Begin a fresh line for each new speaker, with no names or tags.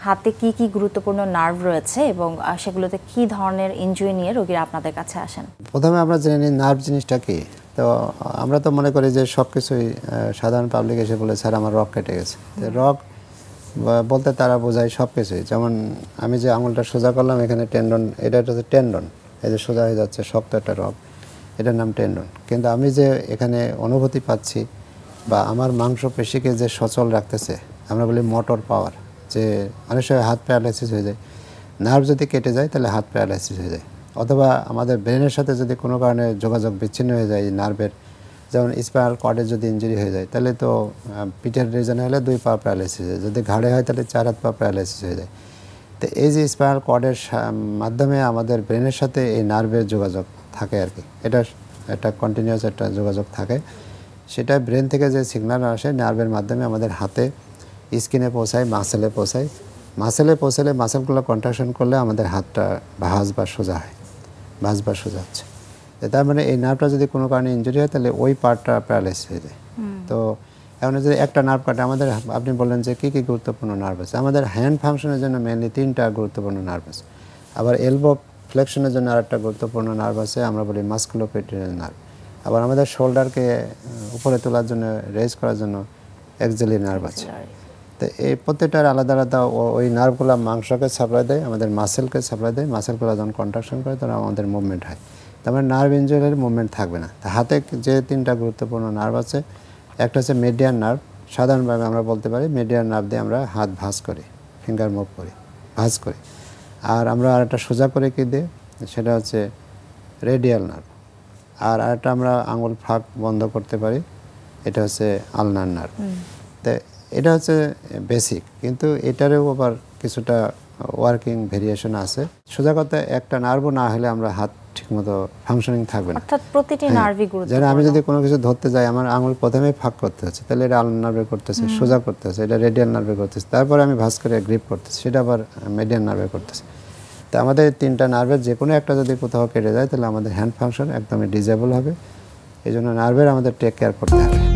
হাতে কি কি গুরুত্বপূর্ণ নার্ভ রয়েছে এবং সেগুলোতে কি ধরনের ইনজুরি নিয়ে রোগীরা আপনাদের কাছে আসেন?
প্রথমে আমরা জেনে নিই নার্ভ জিনিসটা কি। তো আমরা তো মনে করি যে সব কিছুই সাধারণ পাবলিক এসে বলে স্যার আমার রগ কেটে গেছে। রগ বলতে তারা বোঝায় সব কিছুই। যেমন আমি যে আঙুলটা সোজা করলাম, এখানে টেন্ডন, এটা হচ্ছে টেন্ডন, এই যে সোজা হয়ে যাচ্ছে শক্ত একটা রগ, এটার নাম টেন্ডন। কিন্তু আমি যে এখানে অনুভূতি পাচ্ছি বা আমার মাংসপেশিকে যে সচল রাখতেছে, আমরা বলি মোটর পাওয়ার, যে অনেক সময় হাত প্যারালাইসিস হয়ে যায়। নার্ভ যদি কেটে যায় তাহলে হাত প্যারালাইসিস হয়ে যায়, অথবা আমাদের ব্রেনের সাথে যদি কোনো কারণে যোগাযোগ বিচ্ছিন্ন হয়ে যায় নার্ভের, যেমন স্পাইনাল কর্ডে যদি ইনজুরি হয়ে যায় তাহলে তো পিঠের রিজনে হলে 2 পা প্যারালাইসিস হয়ে যায়, যদি ঘাড়ে হয় তাহলে 4 হাত পা প্যারালাইসিস হয়ে যায়। তো এই যে স্পাইনাল কর্ডের মাধ্যমে আমাদের ব্রেনের সাথে এই নার্ভের যোগাযোগ থাকে আর কি, এটা একটা কন্টিনিউয়াস একটা যোগাযোগ থাকে। সেটা ব্রেন থেকে যে সিগন্যাল আসে নার্ভের মাধ্যমে আমাদের হাতে স্কিনে পৌঁছায়, মাসেলে পৌঁছায়। মাসেলে পৌঁছালে মাসেলগুলো কন্ট্রাকশন করলে আমাদের হাতটা ভাঁজ বা সোজা হয়, ভাঁজ বা সোজা হচ্ছে। তার মানে এই নার্ভটা যদি কোনো কারণে ইনজুরি হয় তাহলে ওই পার্টটা প্যারালাইজ হয়ে যায়। তো এখন যদি একটা নার্ভ কাটে, আমাদের আপনি বললেন যে কী কী গুরুত্বপূর্ণ নার্ভ আছে, আমাদের হ্যান্ড ফাংশনের জন্য মেনলি 3টা গুরুত্বপূর্ণ নার্ভ আছে। আবার এলবো ফ্লেকশনের জন্য আরেকটা গুরুত্বপূর্ণ নার্ভ আছে, আমরা বলি মাস্কুলোপেটেরিয়াল নার্ভ। আবার আমাদের শোল্ডারকে উপরে তোলার জন্য, রেজ করার জন্য এক্সিলারি নার্ভ আছে। তো এই প্রত্যেকটার আলাদা আলাদা ওই নার্ভগুলো মাংসকে সাপ্লাই দেয়, আমাদের মাসেলকে সাপ্লাই দেয়। মাসেলগুলো যখন কন্ট্রাকশন করে তখন আমাদের মুভমেন্ট হয়। তার মানে নার্ভ ইনজুরির মুভমেন্ট থাকবে না। তা হাতে যে 3টা গুরুত্বপূর্ণ নার্ভ আছে, একটা হচ্ছে মিডিয়ান নার্ভ। সাধারণভাবে আমরা বলতে পারি মিডিয়ান নার্ভ দিয়ে আমরা হাত ভাঁজ করি, ফিঙ্গার মুভ করি, ভাঁজ করি। আর আমরা আরেকটা সোজা করে কি দিয়ে, সেটা হচ্ছে রেডিয়াল নার্ভ। আর আরেকটা আমরা আঙুল ফাঁক বন্ধ করতে পারি, এটা হচ্ছে আলনার নার্ভ। তো এটা হচ্ছে বেসিক, কিন্তু এটারও আবার কিছুটা ওয়ার্কিং ভেরিয়েশন আছে। সোজা কথা, একটা নার্ভও না হলে আমরা হাত ঠিকমতো ফাংশনিং থাকবে না।
অর্থাৎ প্রতিটি নার্ভই গুরুত্বপূর্ণ।
যেন আমি যদি কোনো কিছু ধরতে যাই, আমার আঙুল প্রথমেই ফাঁক করতে হচ্ছে, তাহলে এটা আলনার নার্ভে করতেছে, সোজা করতে হচ্ছে, এটা রেডিয়াল নার্ভে করতেছে, তারপরে আমি ভাঁজ করে গ্রিপ করতেছি, সেটা আবার মিডিয়ান নার্ভে করতেছে। তো আমাদের 3টা নার্ভের যে কোনো একটা যদি কোথাও কেটে যায় তাহলে আমাদের হ্যান্ড ফাংশন একদমই ডিসেবল হবে। এই জন্য নার্ভের আমাদের টেক কেয়ার করতে হবে।